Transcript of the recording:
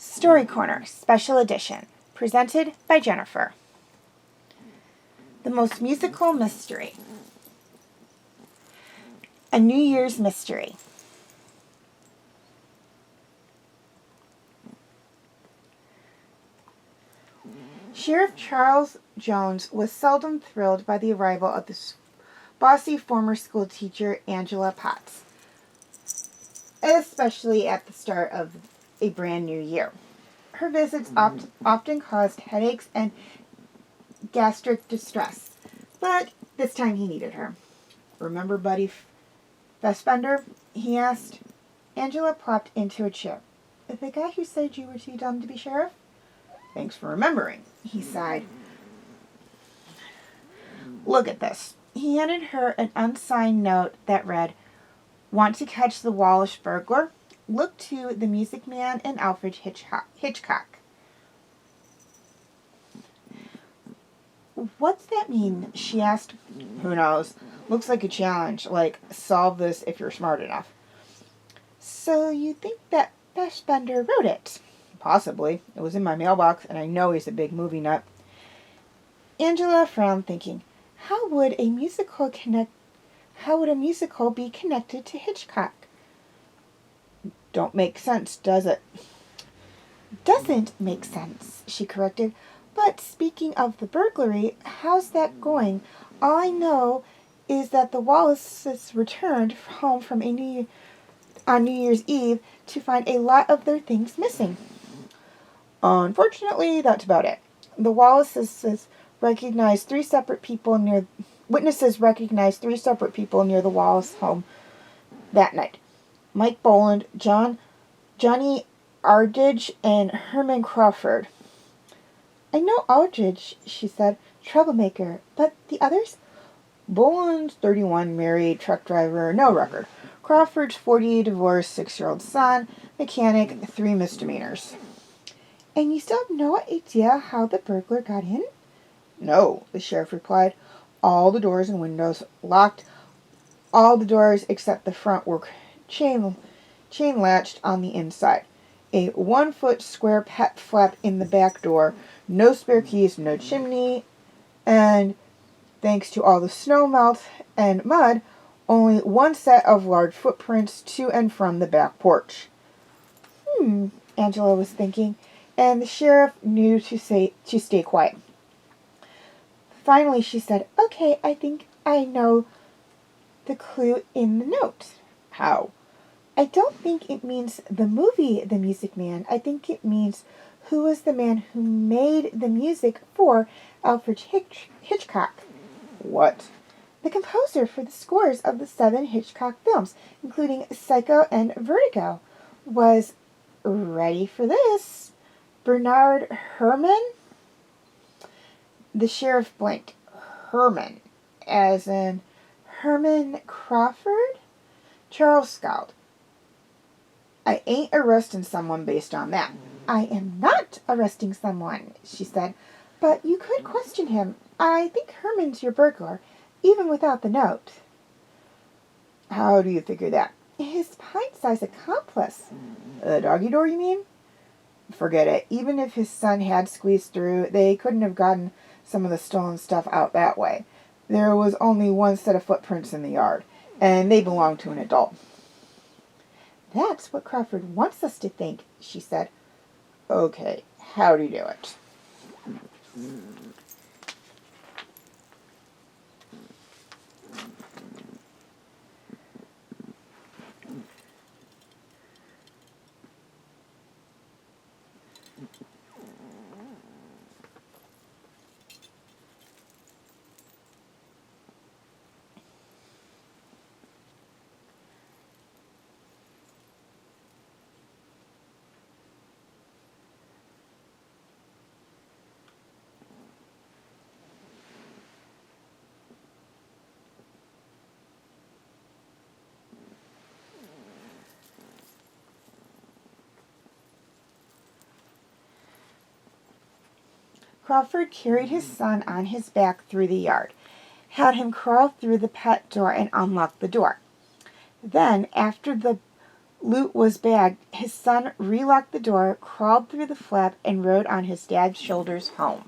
Story Corner Special Edition, presented by Jennifer. The Most Musical Mystery. A New Year's Mystery. Sheriff Charles Jones was seldom thrilled by the arrival of the bossy former school teacher Angela Potts, especially at the start of a brand new year. Her visits often caused headaches and gastric distress, but this time he needed her. "Remember Buddy Fassbender?" he asked. Angela plopped into a chair. "The guy who said you were too dumb to be sheriff?" "Thanks for remembering," he sighed. "Look at this." He handed her an unsigned note that read, "Want to catch the Wallace burglar? Look to the Music Man and Alfred Hitchcock." "What's that mean?" she asked. "Who knows? Looks like a challenge, like solve this if you're smart enough." "So you think that Fassbender wrote it?" "Possibly. It was in my mailbox, and I know he's a big movie nut." Angela frowned, thinking, How would a musical be connected to Hitchcock? "Don't make sense, does it?" "Doesn't make sense," she corrected. "But speaking of the burglary, how's that going? All I know is that the Wallaces returned home from on New Year's Eve to find a lot of their things missing." "Unfortunately, that's about it. The Wallaces recognized three separate people near the Wallace home that night. Mike Boland, Johnny Aldridge, and Herman Crawford." "I know Aldridge," she said. "Troublemaker. But the others?" "Boland's 31, married, truck driver, no record. Crawford's 40, divorced, 6-year-old son, mechanic, 3 misdemeanors." "And you still have no idea how the burglar got in?" "No," the sheriff replied. "All the doors and windows locked. All the doors except the front were chain latched on the inside. A 1-foot square pet flap in the back door. No spare keys, no chimney, and thanks to all the snow melt and mud, only one set of large footprints to and from the back porch." Angela was thinking, and the sheriff knew to stay quiet. Finally, she said, "Okay, I think I know the clue in the note." "How?" "I don't think it means the movie The Music Man. I think it means who was the man who made the music for Alfred Hitchcock." "What?" "The composer for the scores of the 7 Hitchcock films, including Psycho and Vertigo, was," ready for this, "Bernard Herrmann." The sheriff blinked. "Herman, as in Herman Crawford?" Charles scowled. "I ain't arresting someone based on that." "I am not arresting someone," she said, "but you could question him. I think Herman's your burglar, even without the note." "How do you figure that?" "His pint-sized accomplice." "The doggy door, you mean?" "Forget it. Even if his son had squeezed through, they couldn't have gotten some of the stolen stuff out that way. There was only one set of footprints in the yard, and they belonged to an adult." "That's what Crawford wants us to think," she said. "Okay, how do you do it?" Crawford carried his son on his back through the yard, had him crawl through the pet door and unlock the door. Then, after the loot was bagged, his son relocked the door, crawled through the flap, and rode on his dad's shoulders home.